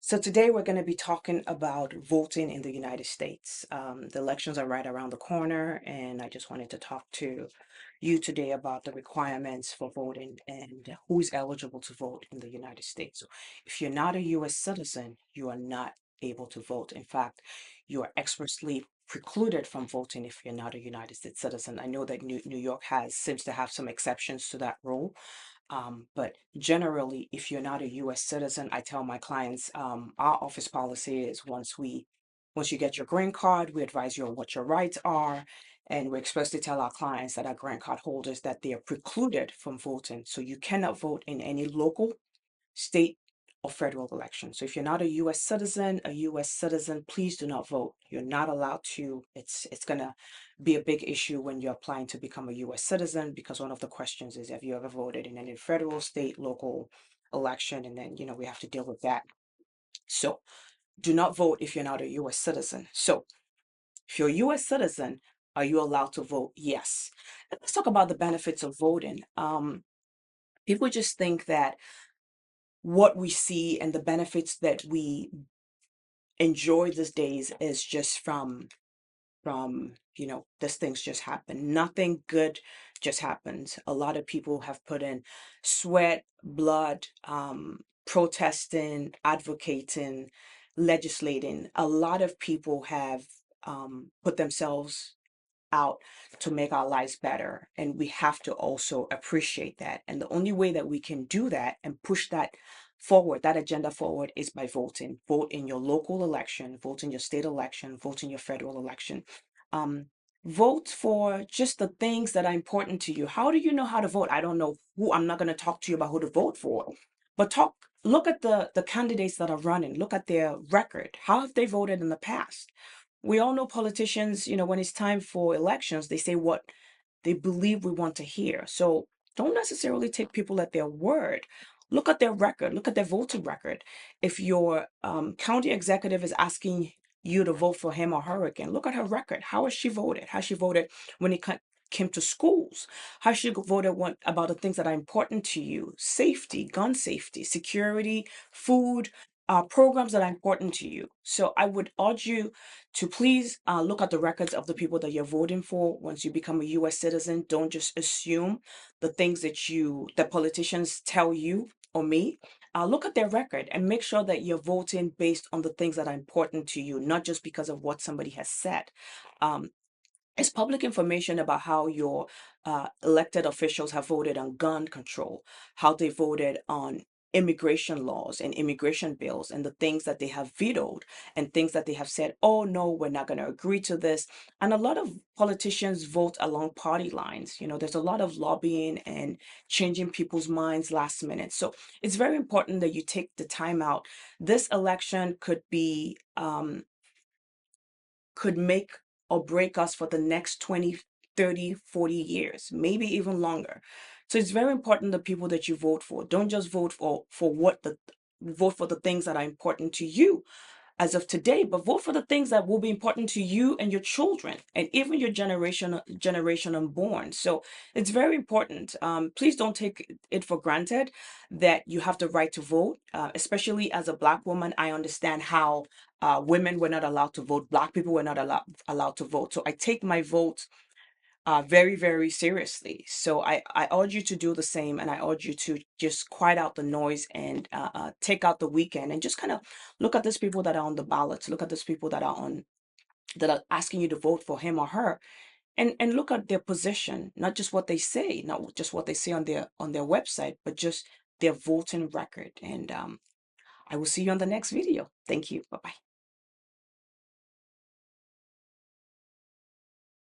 So today we're going to be talking about voting in the United States. The elections are right around the corner, and I just wanted to talk to you today about the requirements for voting and who is eligible to vote in the United States. So if you're not a U.S. citizen, you are not able to vote. In fact, you are expressly precluded from voting if you're not a United States citizen. I know that New York has seems to have some exceptions to that rule, but generally, if you're not a US citizen, I tell my clients, our office policy is once you get your green card, we advise you on what your rights are. And we expressly tell our clients that our green card holders that they are precluded from voting. So you cannot vote in any local, state, or federal election. So if you're not a US citizen, please do not vote. You're not allowed to. It's gonna be a big issue when you're applying to become a US citizen because one of the questions is, have you ever voted in any federal, state, local election? And then, we have to deal with that. So do not vote if you're not a US citizen. So if you're a US citizen, are you allowed to vote? Yes. Let's talk about the benefits of voting. People just think that what we see and the benefits that we enjoy these days is just from these things just happen. Nothing good just happens. A lot of people have put in sweat, blood, protesting, advocating, legislating. A lot of people have put themselves out to make our lives better. And we have to also appreciate that. And the only way that we can do that and push that forward, that agenda forward, is by voting. Vote in your local election, vote in your state election, vote in your federal election. Um, Vote for just the things that are important to you. How do you know how to vote? I don't know who, I'm not going to talk to you about who to vote for, but look at the candidates that are running, look at their record. How have they voted in the past? We all know politicians, when it's time for elections, they say what they believe we want to hear. So don't necessarily take people at their word. Look at their record, look at their voting record. If your county executive is asking you to vote for him or her again, look at her record. How has she voted? How she voted when it came to schools? How she voted about the things that are important to you: safety, gun safety, security, food, programs that are important to you. So I would urge you to please look at the records of the people that you're voting for. Once you become a US citizen, don't just assume the things that politicians tell you or me. Look at their record and make sure that you're voting based on the things that are important to you, not just because of what somebody has said. Um, it's public information about how your elected officials have voted on gun control, how they voted on immigration laws and immigration bills, and the things that they have vetoed and things that they have said, oh no, we're not going to agree to this. And a lot of politicians vote along party lines. There's a lot of lobbying and changing people's minds last minute. So it's very important that you take the time out. This election could make or break us for the next 20, 30, 40 years, maybe even longer. So it's very important the people that you vote for. Don't just vote for the things that are important to you as of today, but vote for the things that will be important to you and your children and even your generation unborn. So it's very important. Please don't take it for granted that you have the right to vote. Especially as a Black woman, I understand how women were not allowed to vote. Black people were not allowed to vote. So I take my vote very, very seriously. So I urge you to do the same, and I urge you to just quiet out the noise and take out the weekend and just kind of look at these people that are on the ballots, look at these people that are asking you to vote for him or her, and look at their position, not just what they say, not just what they say on their website, but just their voting record. And I will see you on the next video. Thank you. Bye bye.